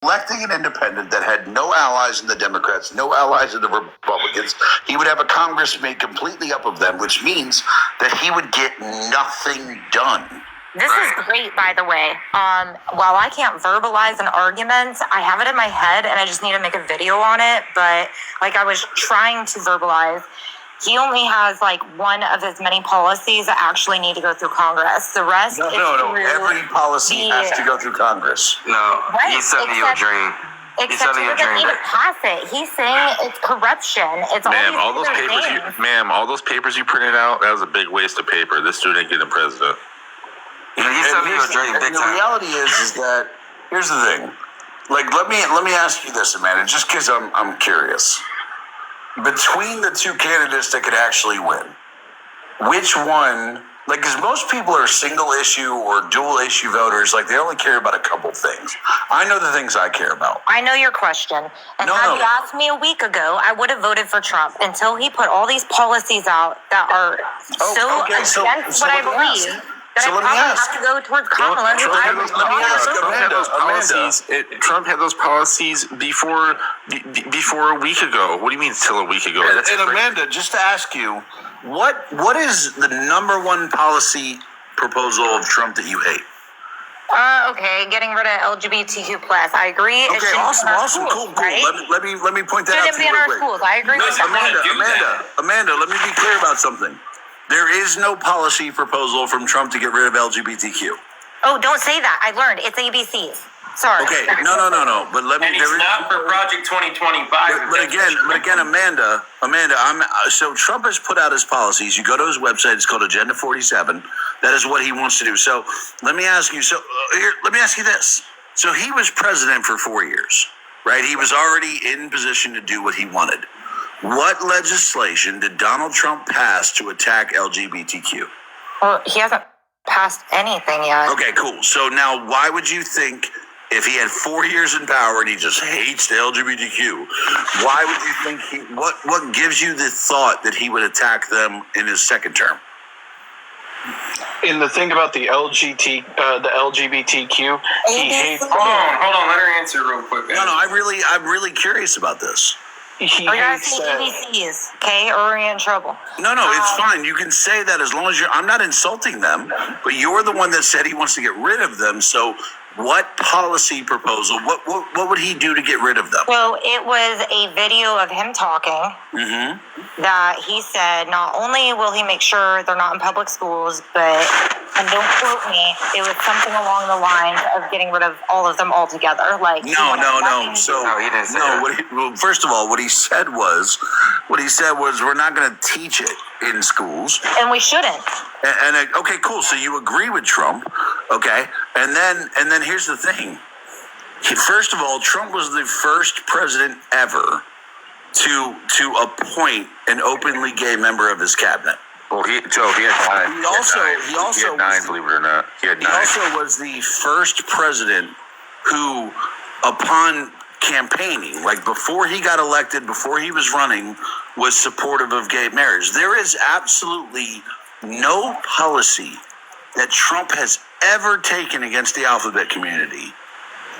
electing an independent that had no allies in the Democrats, no allies in the Republicans, he would have a Congress made completely up of them, which means that he would get nothing done. This is great, by the way. While I can't verbalize an argument, I have it in my head and I just need to make a video on it. But like I was trying to verbalize, he only has like one of his many policies that actually need to go through Congress. The rest No. Every policy has to go through Congress. No, Right, he's selling you a dream. Except he doesn't need to pass it. He's saying it's corruption. It's all those papers you printed out, that was a big waste of paper. This dude ain't getting president. He's selling you a dream, big the time. reality is that here's the thing. Like, let me ask you this, Amanda, just because I'm curious. Between the two candidates that could actually win, which one? Like, because most people are single issue or dual issue voters. Like, they only care about a couple things. I know the things I care about. I know your question. And had you asked me a week ago, I would have voted for Trump until he put all these policies out that are against what I believe. That I probably have to go towards Kamala. Trump had those policies before a week ago. What do you mean till a week ago? And Amanda, just to ask you, what is the number one policy proposal of Trump that you hate? Okay, getting rid of LGBTQ+. I agree. Okay, awesome, cool. Right? Let me point that out to you. Shouldn't be in our schools. I agree with that. Amanda, let me be clear about something. There is no policy proposal from Trump to get rid of LGBTQ. Oh, don't say that. I learned. It's ABCs. Sorry. Okay, no. But let me. And it's not for Project 2025. But again, Amanda, so Trump has put out his policies. You go to his website. It's called Agenda 47. That is what he wants to do. So let me ask you. Let me ask you this. So he was president for 4 years, right? He was already in position to do what he wanted. What legislation did Donald Trump pass to attack LGBTQ? Well, he hasn't passed anything yet. Okay, cool. So now why would you think if he had 4 years in power and he just hates the LGBTQ, why would you think what gives you the thought that he would attack them in his second term? In the thing about the LGBTQ, he hates. Hold on, let her answer real quick. No, I'm really curious about this. He Are you hates asking ABCs, okay, or are you in trouble? No, it's fine. You can say that as long as I'm not insulting them, but you're the one that said he wants to get rid of them. So what policy proposal, what would he do to get rid of them? So it was a video of him talking that he said not only will he make sure they're not in public schools, but, and don't quote me, it was something along the lines of getting rid of all of them altogether. Like No. So No, he didn't say that. well, first of all, what he said was we're not going to teach it in schools, and we shouldn't. and okay, cool. So you agree with Trump, okay? And then here's the thing. First of all, Trump was the first president ever to appoint an openly gay member of his cabinet. Well, he had 9. He had 9, believe it or not. He had 9. He also was the first president who, upon campaigning, like before he got elected, before he was running, was supportive of gay marriage. There is absolutely no policy that Trump has ever taken against the alphabet community.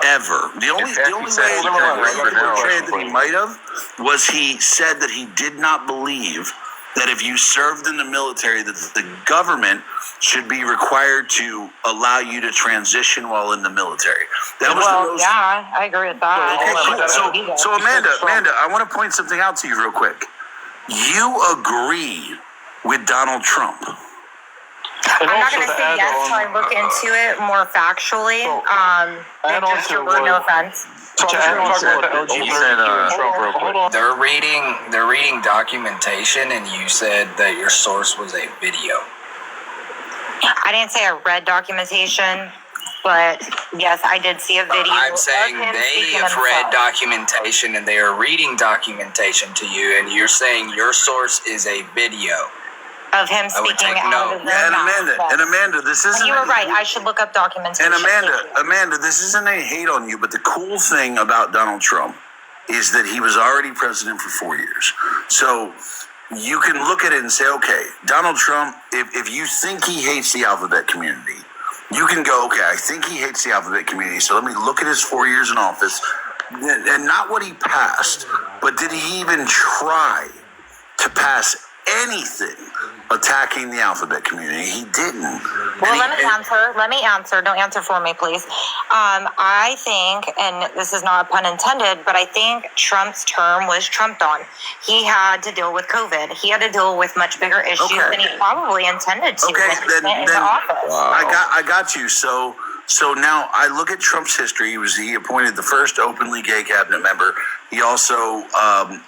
Ever. The only way that he might have was he said that he did not believe that if you served in the military, that the government should be required to allow you to transition while in the military. That was I agree with that. Okay, cool. So Amanda, I want to point something out to you real quick. You agree with Donald Trump. I'm not going to say yes until I look into it more factually. No offense. They're reading documentation, and you said that your source was a video. I didn't say I read documentation, but yes, I did see a video. I'm saying of him they speaking have read himself. documentation, and they are reading documentation to you, and you're saying your source is a video. Of him speaking out of his own mouth. And Amanda, this isn't. You were right. I should look up documentation. And Amanda, this isn't a hate on you, but the cool thing about Donald Trump is that he was already president for 4 years. So you can look at it and say, okay, Donald Trump, if you think he hates the alphabet community, you can go, okay, I think he hates the alphabet community, so let me look at his 4 years in office, and not what he passed, but did he even try to pass anything attacking the alphabet community? He didn't. Well, let me answer. Don't answer for me, please. I think, and this is not a pun intended, but I think Trump's term was trumped on. He had to deal with COVID. He had to deal with much bigger issues than he probably intended to Okay, when he went into office. I got you. So now I look at Trump's history. He appointed the first openly gay cabinet member. He also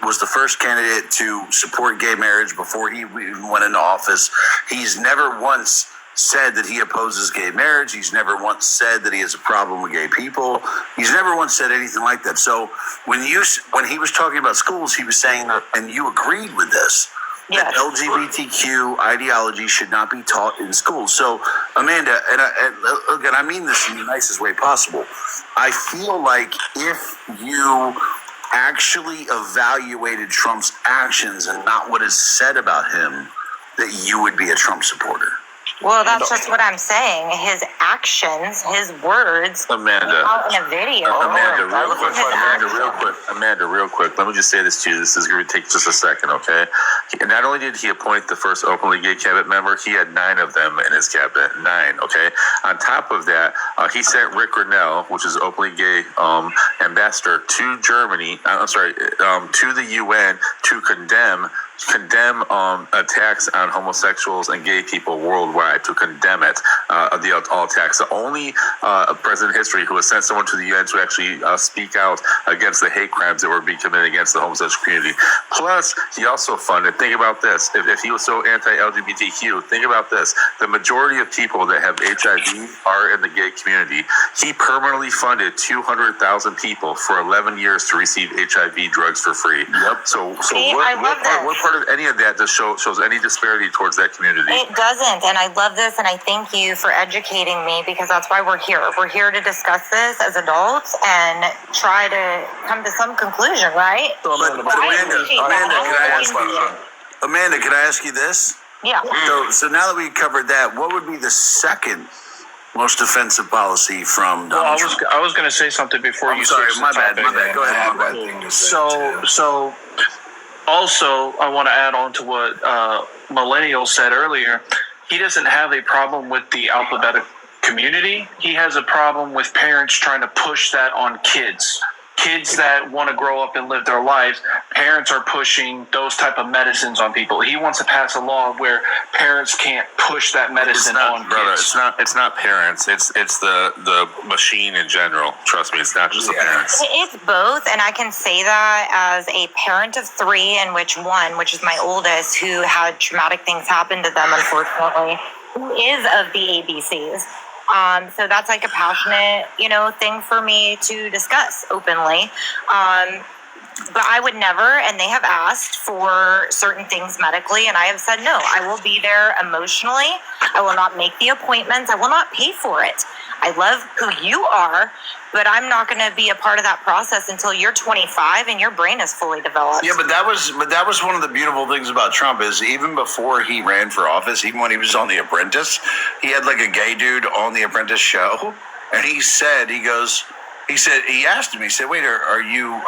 was the first candidate to support gay marriage before he even went into office. He's never once said that he opposes gay marriage. He's never once said that he has a problem with gay people. He's never once said anything like that. So when he was talking about schools, he was saying, and you agreed with this, that LGBTQ ideology should not be taught in schools. So, Amanda, and I mean this in the nicest way possible, I feel like if you actually evaluated Trump's actions and not what is said about him, that you would be a Trump supporter. Well, that's just what I'm saying. His actions, his words, Amanda. out in a video. Amanda, real quick. Let me just say this to you. This is going to take just a second, okay? Not only did he appoint the first openly gay cabinet member, he had 9 of them in his cabinet. 9, okay? On top of that, he sent Rick Grinnell, which is openly gay ambassador, to Germany. To the UN to condemn attacks on homosexuals and gay people worldwide, to condemn it, all attacks. The only president in history who has sent someone to the UN to actually speak out against the hate crimes that were being committed against the homosexual community. Plus, he also funded, think about this, if he was so anti-LGBTQ, think about this, the majority of people that have HIV are in the gay community. He permanently funded 200,000 people for 11 years to receive HIV drugs for free. Yep. So what part of any of that just shows any disparity towards that community? It doesn't, and I love this, and I thank you for educating me, because that's why we're here. We're here to discuss this as adults and try to come to some conclusion, right? Amanda, can I ask you this? Yeah. So now that we covered that, what would be the second most offensive policy from Donald Trump? I was going to say something before you. Sorry, my bad. Go ahead. So also, I want to add on to what Millennial said earlier. He doesn't have a problem with the alphabetic community. He has a problem with parents trying to push that on kids. Kids that want to grow up and live their lives, parents are pushing those type of medicines on people. He wants to pass a law where parents can't push that medicine on kids. It's not parents. It's the machine in general. Trust me, it's not just the parents. It's both, and I can say that as a parent of 3, in which one, which is my oldest, who had traumatic things happen to them, unfortunately, who is of the ABCs. So that's like a passionate, thing for me to discuss openly. But I would never, and they have asked for certain things medically, and I have said no. I will be there emotionally. I will not make the appointments. I will not pay for it. I love who you are, but I'm not going to be a part of that process until you're 25 and your brain is fully developed. Yeah, but that was one of the beautiful things about Trump is even before he ran for office, even when he was on The Apprentice, he had like a gay dude on The Apprentice show, and he asked him, he said, "Wait, are you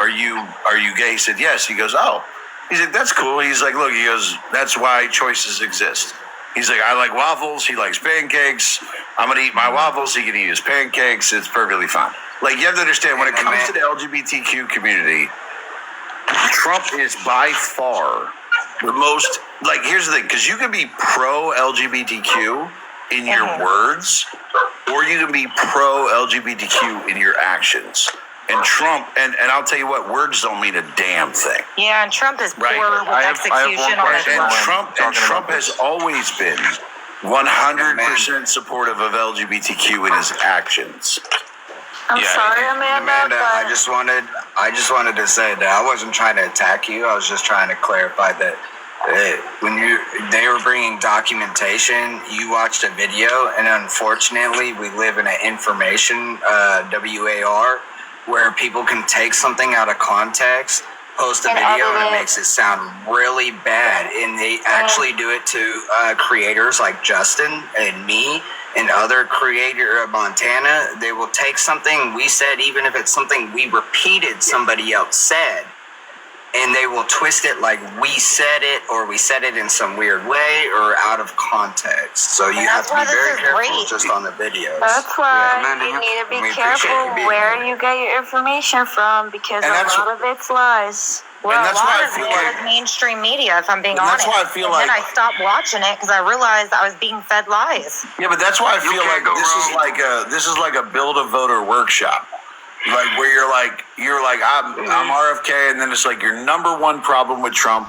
gay?" He said, "Yes." He goes, "Oh." He's like, "That's cool." He's like, "Look," he goes, "that's why choices exist." He's like, "I like waffles. He likes pancakes. I'm going to eat my waffles. He can eat his pancakes. It's perfectly fine." Like, you have to understand, when it comes to the LGBTQ community, Trump is by far the most, like, here's the thing, because you can be pro-LGBTQ in your words, or you can be pro-LGBTQ in your actions. And Trump, and I'll tell you what, words don't mean a damn thing. Yeah, and Trump is poor with I have execution one on his question. And Trump has always been 100% supportive of LGBTQ in his actions. I'm sorry, Amanda. I just wanted to say that I wasn't trying to attack you. I was just trying to clarify that when they were bringing documentation, you watched a video, and unfortunately, we live in an information WAR where people can take something out of context, post a video, and it makes it sound really bad. And they actually do it to creators like Justin and me and other creator of Montana, they will take something we said, even if it's something we repeated somebody else said, and they will twist it like we said it, or we said it in some weird way, or out of context. So you have to be very careful just on the videos. That's why Amanda, you need to be we appreciate careful you being where here. you get your information from, because And a that's- lot of it's lies. Well, And that's a lot why I of feel it like- was mainstream media, if I'm being And honest. that's why I feel and then like- I stopped watching it because I realized I was being fed lies. Yeah, but that's why I feel can't like go this is like a build a voter workshop, like where you're like I'm RFK, and then it's like your number one problem with Trump,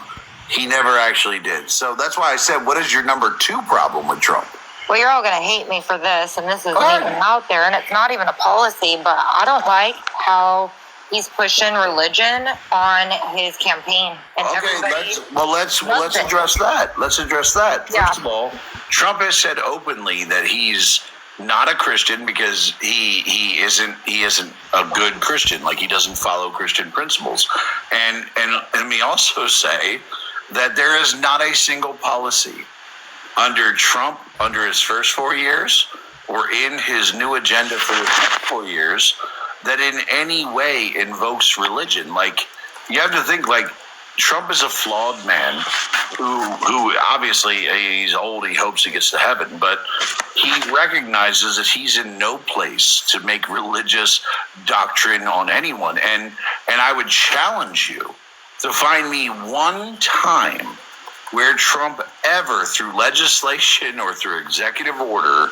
he never actually did. So that's why I said, what is your number two problem with Trump? Well, you're all going to hate me for this, and this isn't What? even out there, and it's not even a policy, but I don't like how he's pushing religion on his campaign. And Okay, everybody let's loves it. address that. Let's address that. Yeah. First of all, Trump has said openly that he's not a Christian because he isn't a good Christian. Like, he doesn't follow Christian principles. And let me also say that there is not a single policy under Trump, under his first 4 years, or in his new agenda for the next 4 years, that in any way invokes religion. Like, you have to think, like, Trump is a flawed man who obviously, he's old, he hopes he gets to heaven, but he recognizes that he's in no place to make religious doctrine on anyone. And I would challenge you to find me one time where Trump ever, through legislation or through executive order,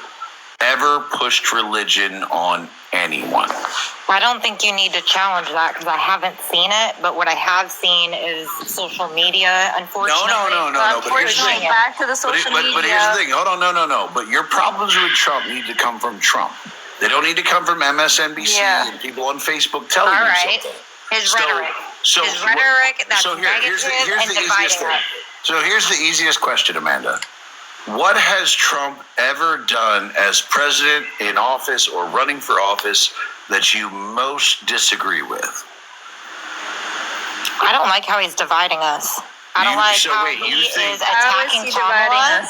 ever pushed religion on anyone. I don't think you need to challenge that because I haven't seen it, but what I have seen is social media, unfortunately. No. But here's the thing. Back to the But, social but media. here's the thing. Hold on. No. But your problems with Trump need to come from Trump. They don't need to come from MSNBC Yeah. and people on Facebook telling All you right. something. His So- rhetoric. so His what- rhetoric that's so here's negative and the dividing easiest thing. us. So here's the easiest question, Amanda. What has Trump ever done as president in office or running for office that you most disagree with? I don't like how he's dividing us. I don't like how he is attacking Kamala.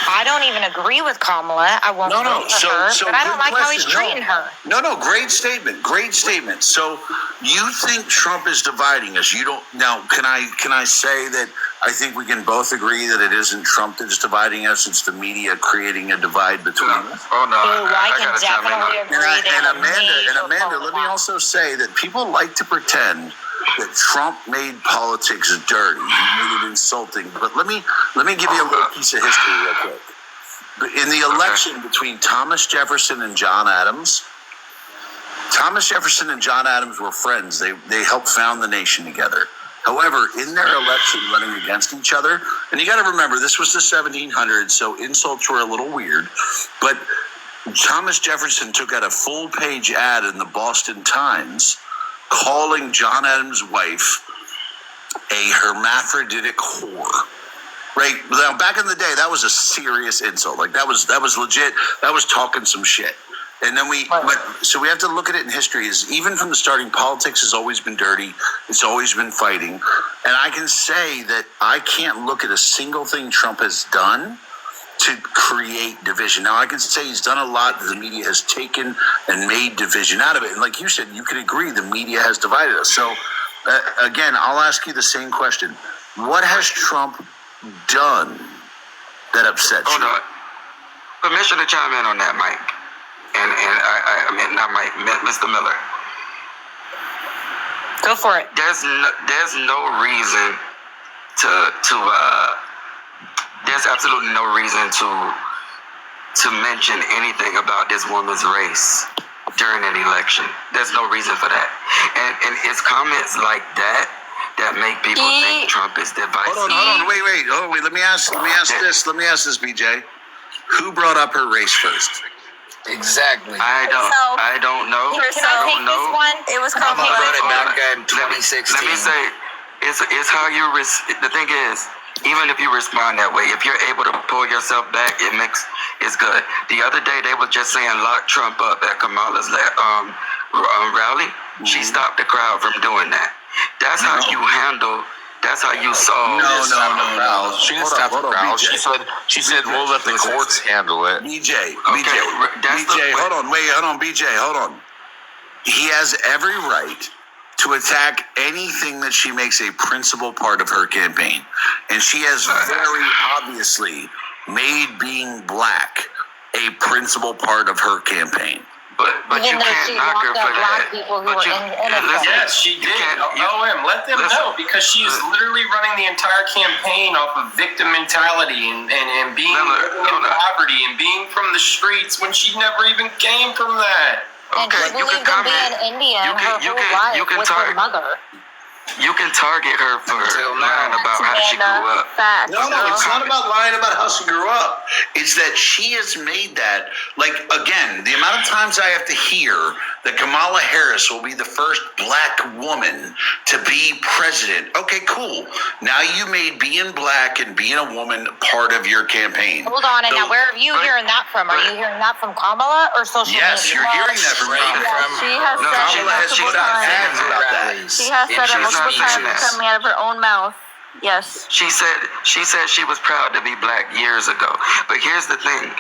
I don't even agree with Kamala. I won't vote for her, but I don't like how he's treating her. No, great statement. Great statement. So you think Trump is dividing us. You don't now can I say that I think we can both agree that it isn't Trump that's dividing us, it's the media creating a divide between us. Oh no! Ooh, I can gotta chime in on definitely it. agree And that Amanda, let me also say that people like to pretend that Trump made politics dirty. He made it insulting. But let me give you a little piece of history real quick. In the election between Thomas Jefferson and John Adams, Thomas Jefferson and John Adams were friends. They helped found the nation together. However, in their election running against each other, and you got to remember, this was the 1700s, so insults were a little weird, but Thomas Jefferson took out a full-page ad in the Boston Times calling John Adams' wife a hermaphroditic whore. Right now, back in the day, that was a serious insult. Like that was legit. That was talking some shit. And then so we have to look at it in history. Is even from the starting, politics has always been dirty. It's always been fighting. And I can say that I can't look at a single thing Trump has done to create division. Now, I can say he's done a lot that the media has taken and made division out of it. And like you said, you could agree the media has divided us. So, again, I'll ask you the same question. What has Trump done that upsets you? Hold on. Permission to chime in on that, Mike. And I mean, not Mike, Mr. Miller. Go for it. There's no reason there's absolutely no reason to mention anything about this woman's race during an election. There's no reason for that. And it's comments like that make people think Trump is divisive. Hold on. Wait. Let me ask this, BJ. Who brought up her race first? Exactly. I don't know. Can I take this one? It was Kamala brought it back in Let 2016. me say, it's how you the thing is, even if you respond that way, if you're able to pull yourself back, it's good. The other day they were just saying lock Trump up at Kamala's rally. She stopped the crowd from doing that. That's how you handle That's how you solve. No. She didn't Hold stop on, the crowd. BJ. She said we'll let the courts handle it. BJ, that's the- hold on, BJ, hold on. He has every right to attack anything that she makes a principal part of her campaign. And she has very obviously made being black a principal part of her campaign. But you Even though can't she knock her locked for up black that. people who But were you- innocent. listen, Yes, she you did. can't- you- OM, let them listen. know, because she is literally running the entire campaign off of victim mentality and being living in poverty and being from the streets when she never even came from that. And Okay, she you can believed in comment. being Indian You can- her you whole can- life you can with her target- mother. You can target her for Until now. lying about how she grew up. Facts. No, girl. it's not about lying about how she grew up. It's that she has made that, like, again, the amount of times I have to hear that Kamala Harris will be the first black woman to be president. Okay, cool. Now you made being black and being a woman part of your campaign. Hold on, and So- now where are you hearing that from? Are you hearing that from Kamala or social Yes, media? you're hearing that from me. She has No, said she- Kamala has multiple put out times. ads about that. She has said it She's multiple not times saying that. coming out of her own mouth. Yes. She said she was proud to be black years ago. But here's the thing.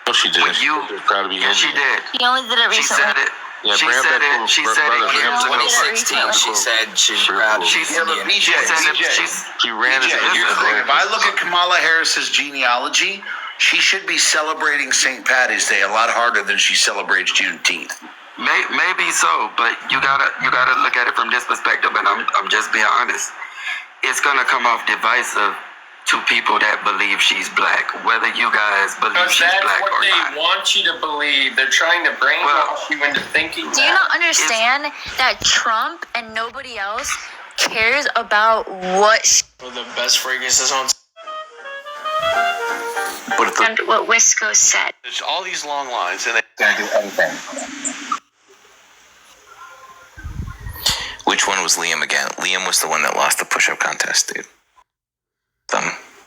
No, she didn't. When you- She was proud to be Yeah, she Indian. did. She only did it She recently. said it. Yeah, She bring up said that it. cool She brother. said it Bring years up ago. 2016, she said she was proud to be Yeah, but Indian. BJ, She said it. BJ, She ran as BJ, a here's the thing. If business. I look at Kamala Harris's genealogy, she should be celebrating St. Patty's Day a lot harder than she celebrates Juneteenth. Maybe so, but you gotta look at it from this perspective, and I'm just being honest. It's gonna come off divisive to people that believe she's black, whether you guys believe Because she's that's black what or they not. want you to believe. They're trying to brainwash you into thinking Do you that. not understand that Trump and nobody else cares about what One of the best fragrances on. But it's and what Wisco said? There's all these long lines, and they Gonna do anything. Which one was Liam again? Liam was the one that lost the push-up contest, dude.